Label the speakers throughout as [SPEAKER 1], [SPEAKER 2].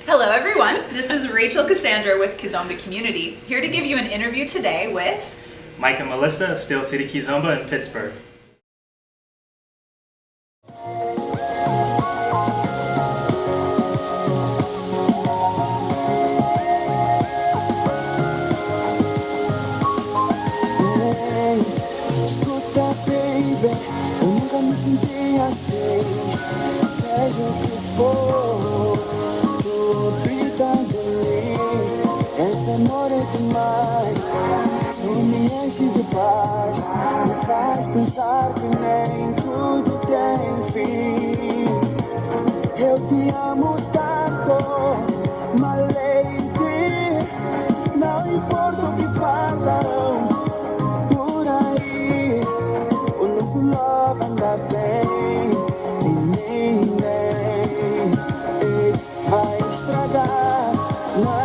[SPEAKER 1] Hello everyone, this is Rachel Cassandra with Kizomba Community, here to give you an interview today with
[SPEAKER 2] Mike and Melissa of Steel City Kizomba in Pittsburgh.
[SPEAKER 3] Escuta, baby, eu nunca me senti assim. Seja o que for, tu habitas em mim. Esse amor é demais, só me enche de paz. Me faz pensar que nem tudo tem fim. Eu te amo tanto, my lady. Não importa o que falam por aí, o nosso love anda bem e ninguém vai estragar. Não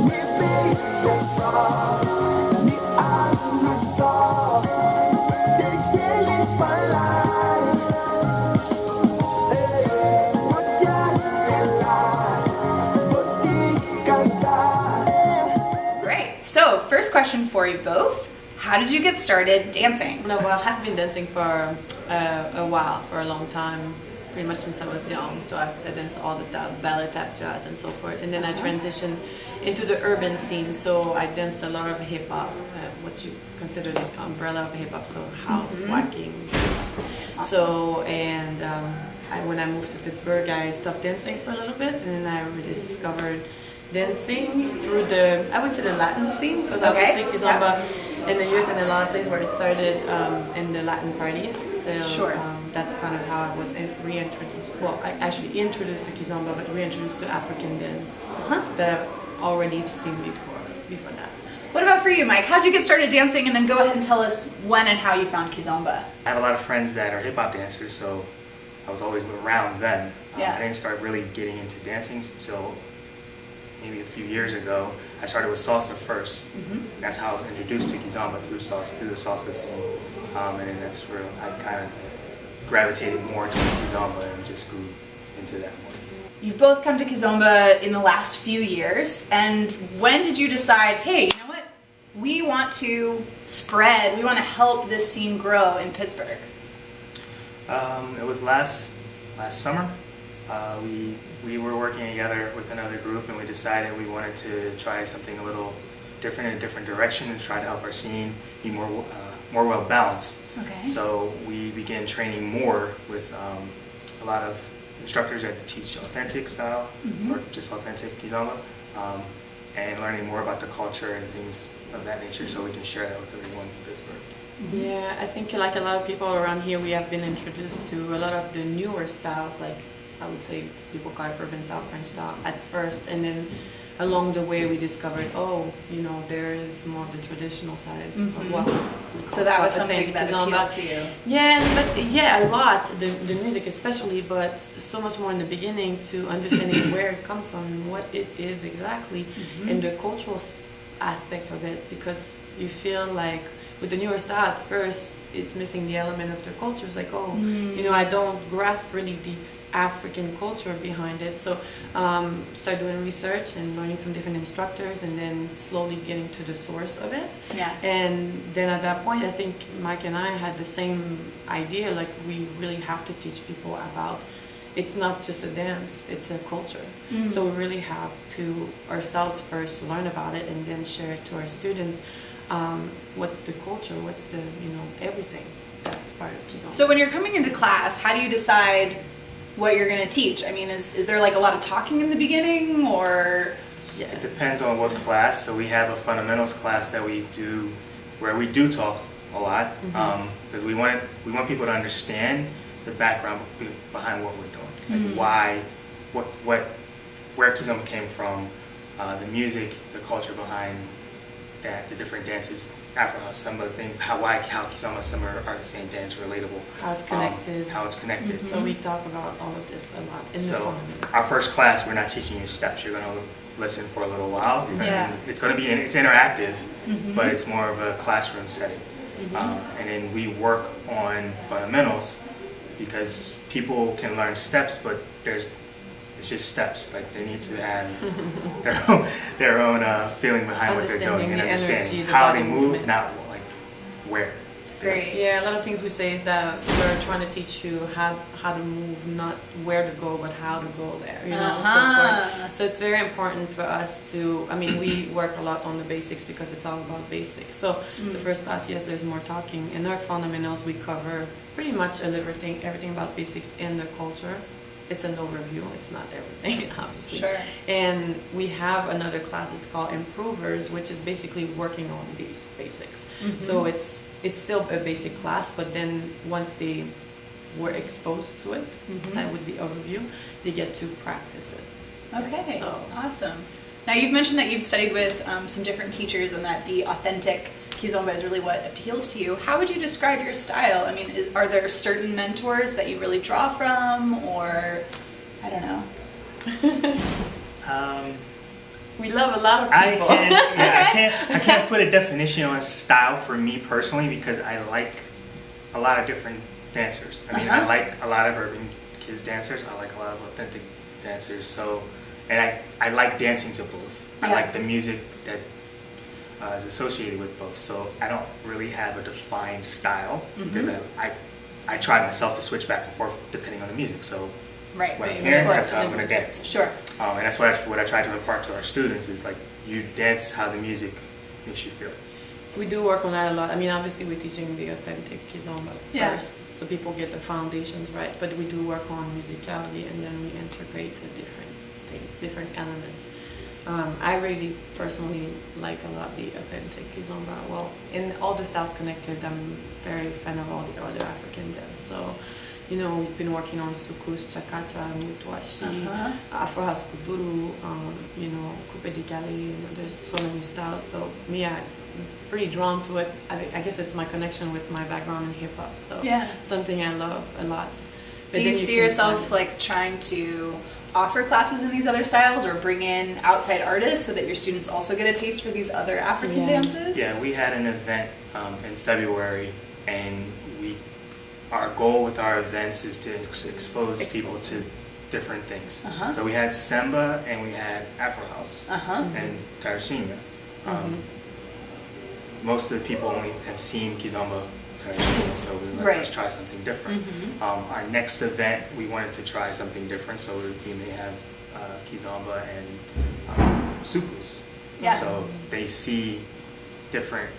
[SPEAKER 3] me beija só, me ama só, deixa eles falar. Vou te apelar, vou te casar.
[SPEAKER 1] Great. So, first question for you both. How did you get started dancing?
[SPEAKER 4] No, well, I have been dancing for a while, for a long time, pretty much since I was young. So I danced all the styles, ballet, tap, jazz, and so forth. And then I transitioned into the urban scene. So I danced a lot of hip hop, what you consider the umbrella of hip hop, so house, whacking. So, and when I moved to Pittsburgh, I stopped dancing for a little bit, and then I rediscovered dancing through I would say the Latin scene, because obviously Kizomba in the US and a lot of places where it started in the Latin parties. So that's kind of how I was reintroduced. Well, I actually introduced to Kizomba, but reintroduced to African dance that I've already seen before that.
[SPEAKER 1] What about for you, Mike? How'd you get started dancing? And then go ahead and tell us when and how you found Kizomba.
[SPEAKER 2] I have a lot of friends that are hip hop dancers, so I was always around then. I didn't start really getting into dancing until maybe a few years ago. I started with salsa first. That's how I was introduced to Kizomba, through the salsa scene. And then that's where I kind of gravitated more towards Kizomba and just grew into that more.
[SPEAKER 1] You've both come to Kizomba in the last few years, and when did you decide, hey, you know what? We want to spread, we want to help this scene grow in Pittsburgh?
[SPEAKER 2] It was last summer. We were working together with another group, and we decided we wanted to try something a little different in a different direction and try to help our scene be more well balanced.
[SPEAKER 1] Okay.
[SPEAKER 2] So we began training more with a lot of instructors that teach authentic style or just authentic Kizomba, and learning more about the culture and things of that nature, so we can share that with everyone in Pittsburgh.
[SPEAKER 4] Yeah, I think like a lot of people around here, we have been introduced to a lot of the newer styles, like I would say people call it urban style, French style at first, and then along the way we discovered, there is more of the traditional side.
[SPEAKER 1] So that was something that appealed to you.
[SPEAKER 4] Yeah, but a lot, the music especially, but so much more in the beginning to understanding where it comes from and what it is exactly, and the cultural aspect of it, because you feel like with the newer style at first, it's missing the element of the culture. It's like, I don't grasp really the African culture behind it. So start doing research and learning from different instructors, and then slowly getting to the source of it.
[SPEAKER 1] Yeah.
[SPEAKER 4] And then at that point, I think Mike and I had the same idea, like we really have to teach people about it's not just a dance, it's a culture. So we really have to ourselves first learn about it and then share it to our students. What's the culture, what's the, everything that's part of Kizomba.
[SPEAKER 1] So when you're coming into class, how do you decide what you're going to teach? I mean, is there like a lot of talking in the beginning, or?
[SPEAKER 2] Yeah, it depends on what class. So we have a fundamentals class that we do where we do talk a lot, because we want people to understand the background behind what we're doing, like why, where Kizomba came from, the music, the culture behind that, the different dances, Afro house, some of the things, how Kizomba, some are the same dance, relatable.
[SPEAKER 4] How it's connected. So we talk about all of this a lot in the fundamentals.
[SPEAKER 2] Our first class, we're not teaching you steps. You're going to listen for a little while. It's going to be, it's interactive, but it's more of a classroom setting. And then we work on fundamentals, because people can learn steps, but there's it's just steps. Like they need to have their own feeling behind what they're doing and understanding how they move, not like where.
[SPEAKER 1] Great.
[SPEAKER 4] Yeah, a lot of things we say is that we're trying to teach you how to move, not where to go, but how to go there. You know, so it's very important for us to. I mean, we work a lot on the basics because it's all about basics. So the first class, yes, there's more talking. In our fundamentals, we cover pretty much everything about basics in the culture. It's an overview. It's not everything, obviously.
[SPEAKER 1] Sure.
[SPEAKER 4] And we have another class. It's called Improvers, which is basically working on these basics. So it's still a basic class, but then once they were exposed to it with the overview, they get to practice it.
[SPEAKER 1] Okay,
[SPEAKER 4] So
[SPEAKER 1] awesome. Now you've mentioned that you've studied with some different teachers and that the authentic Kizomba is really what appeals to you. How would you describe your style? I mean, are there certain mentors that you really draw from, or I don't know?
[SPEAKER 4] We love a lot of people.
[SPEAKER 2] I can't put a definition on style for me personally because I like a lot of different dancers. I mean, I like a lot of urban kids dancers. I like a lot of authentic dancers. So, and I like dancing to both. I like the music that is associated with both. So I don't really have a defined style because I try myself to switch back and forth depending on the music. So.
[SPEAKER 1] Right,
[SPEAKER 2] When I'm here, that's how I'm going to dance.
[SPEAKER 1] Sure.
[SPEAKER 2] And that's what I try to impart to our students is like you dance how the music makes you feel.
[SPEAKER 4] We do work on that a lot. I mean, obviously we're teaching the authentic Kizomba first, so people get the foundations right. But we do work on musicality, and then we integrate the different things, different elements. I really personally like a lot the authentic Kizomba. Well, in all the styles connected, I'm very fan of all the other African dance. So. You know, we've been working on sukus, chakacha, mutuashi, afro house kuduru, you know, coupe de gali, you know, there's so many styles. So me, I'm pretty drawn to it. I guess it's my connection with my background in hip hop. So something I love a lot. But
[SPEAKER 1] do you see yourself like trying to offer classes in these other styles or bring in outside artists so that your students also get a taste for these other African dances?
[SPEAKER 2] Yeah, we had an event in February and our goal with our events is to expose people to different things. So we had Semba and we had Afro House and Tarashimia. Most of the people only have seen Kizomba Tarashimia, so we were like, let's try something different. Our next event, we wanted to try something different, so we may have Kizomba and sukus. So they see different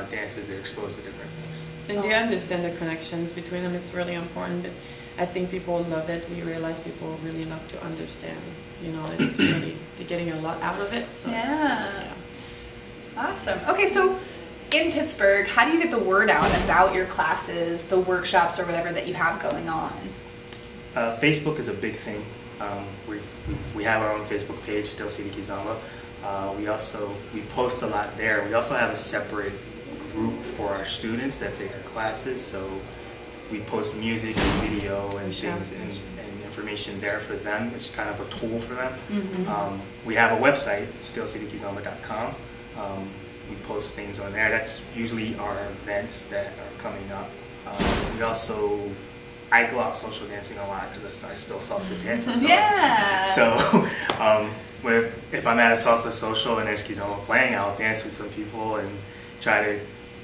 [SPEAKER 2] dances, they're exposed to different things.
[SPEAKER 4] And they understand the connections between them. It's really important. But I think people love it. We realize people really love to understand. You know, it's really they're getting a lot out of it. So it's really,
[SPEAKER 1] Awesome. Okay, so in Pittsburgh, how do you get the word out about your classes, the workshops, or whatever that you have going on?
[SPEAKER 2] Facebook is a big thing. We have our own Facebook page, Still City Kizomba. We post a lot there. We also have a separate group for our students that take our classes, so we post music and video and things and information there for them. It's kind of a tool for them. We have a website, stillcitykizomba.com. We post things on there. That's usually our events that are coming up. I go out social dancing a lot because I still salsa dance. I still like to sing. So if I'm at a salsa social and there's Kizomba playing, I'll dance with some people and try to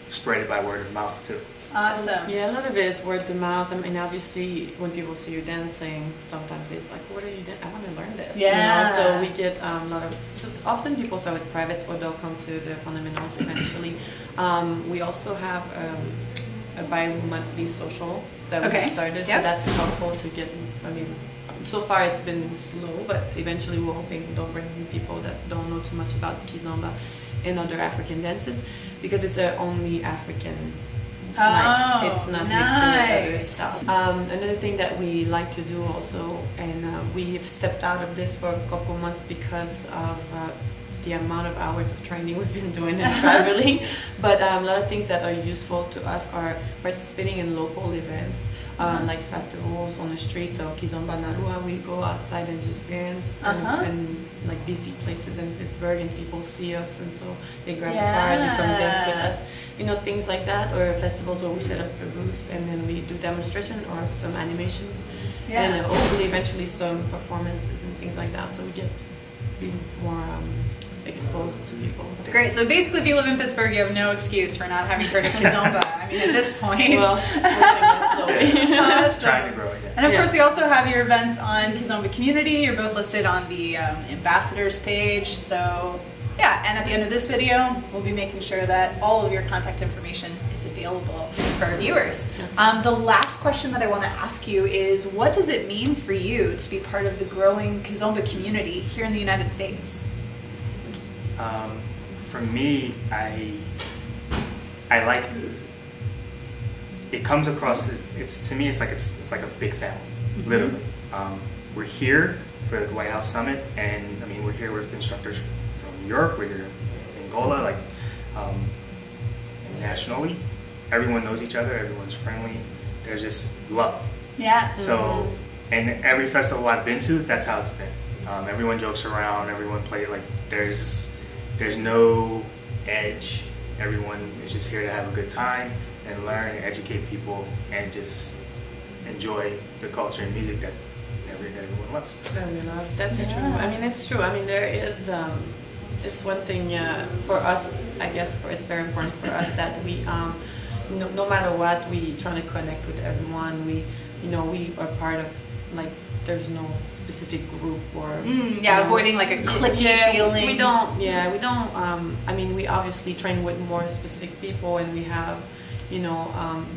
[SPEAKER 2] spread it by word of mouth too.
[SPEAKER 1] Awesome.
[SPEAKER 4] Yeah, a lot of it is word of mouth. I mean, obviously, when people see you dancing, sometimes it's like, "What are you doing? I want to learn this."
[SPEAKER 1] Yeah.
[SPEAKER 4] You know? So we get a lot of. So often people start with privates, or they'll come to the fundamentals eventually. We also have a bi-monthly social that we started, so that's helpful to get. I mean, so far it's been slow, but eventually we're hoping they'll bring in people that don't know too much about Kizomba and other African dances, because it's only African night. It's not mixed in with other styles. Another thing that we like to do also, and we've stepped out of this for a couple months because of the amount of hours of training we've been doing and traveling, but a lot of things that are useful to us are participating in local events, like festivals on the street. So Kizomba Narua, we go outside and just dance, and like busy places in Pittsburgh, and people see us, and so they grab a car, they come dance with us. You know, things like that, or festivals where we set up a booth and then we do demonstration or some animations.
[SPEAKER 1] Yeah.
[SPEAKER 4] And hopefully eventually some performances and things like that, so we get to be more exposed to people.
[SPEAKER 1] Great. So basically, if you live in Pittsburgh, you have no excuse for not having heard of Kizomba. I mean, at this point.
[SPEAKER 4] Well, we're getting there slowly.
[SPEAKER 2] Trying to grow it, yeah.
[SPEAKER 1] And of course, we also have your events on Kizomba Community. You're both listed on the ambassadors page. So, yeah. And at the end of this video, we'll be making sure that all of your contact information is available for our viewers. The last question that I want to ask you is, what does it mean for you to be part of the growing Kizomba community here in the United States?
[SPEAKER 2] For me, I like it comes across as to me it's like a big family, literally. We're here for the White House Summit, and I mean we're here with instructors from Europe, we're here in Angola, like nationally. Everyone knows each other, everyone's friendly. There's just love.
[SPEAKER 1] Yeah.
[SPEAKER 2] So, and every festival I've been to, that's how it's been. Everyone jokes around, everyone plays, like there's no edge. Everyone is just here to have a good time and learn and educate people and just enjoy the culture and music that everyone loves.
[SPEAKER 4] That's true. I mean, it's true. I mean, there is. It's one thing for us. I guess it's very important for us that we, no matter what, we try to connect with everyone. We are part of, like, there's no specific group or
[SPEAKER 1] avoiding like a cliquey feeling.
[SPEAKER 4] We don't. I mean, we obviously train with more specific people, and we have,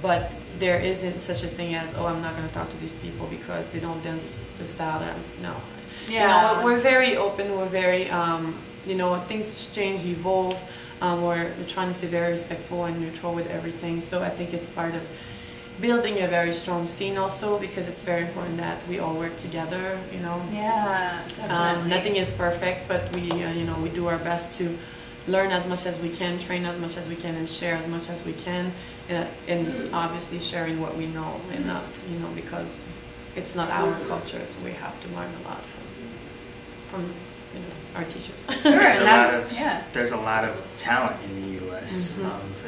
[SPEAKER 4] but there isn't such a thing as, oh, I'm not going to talk to these people because they don't dance the style that no.
[SPEAKER 1] Yeah.
[SPEAKER 4] We're very open. We're very things change, evolve. We're trying to stay very respectful and neutral with everything. So I think it's part of building a very strong scene also, because it's very important that we all work together,
[SPEAKER 1] Yeah, definitely.
[SPEAKER 4] Nothing is perfect, but we we do our best to learn as much as we can, train as much as we can, and share as much as we can, and obviously sharing what we know, and not because it's not our culture, so we have to learn a lot from our teachers.
[SPEAKER 1] Sure,
[SPEAKER 2] there's a lot of talent in the U.S.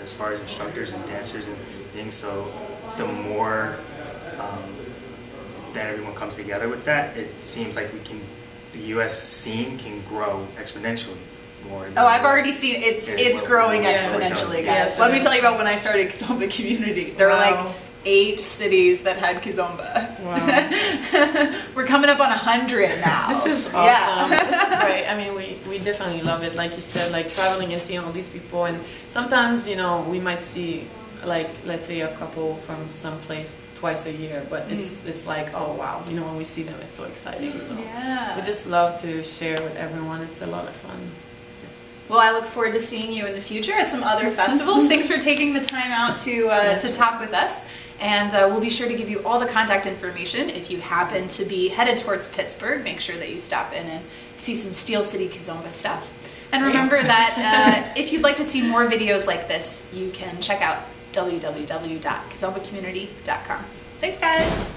[SPEAKER 2] As far as instructors and dancers and things. So the more that everyone comes together with that, it seems like the U.S. scene can grow exponentially more.
[SPEAKER 1] I've already seen it's growing exponentially, guys. Let me tell you about when I started Kizomba Community. There were like 8 cities that had Kizomba.
[SPEAKER 4] Wow.
[SPEAKER 1] We're coming up on 100 now.
[SPEAKER 4] This is awesome.
[SPEAKER 1] Yeah.
[SPEAKER 4] This is great. I mean, we definitely love it. Like you said, like traveling and seeing all these people, and sometimes we might see, like, let's say a couple from some place twice a year, but it's like, oh wow, when we see them, it's so exciting. So we just love to share with everyone. It's a lot of fun.
[SPEAKER 1] Well, I look forward to seeing you in the future at some other festivals. Thanks for taking the time out to talk with us. And we'll be sure to give you all the contact information. If you happen to be headed towards Pittsburgh, make sure that you stop in and see some Steel City Kizomba stuff. And remember that if you'd like to see more videos like this, you can check out www.kizombacommunity.com. Thanks, guys.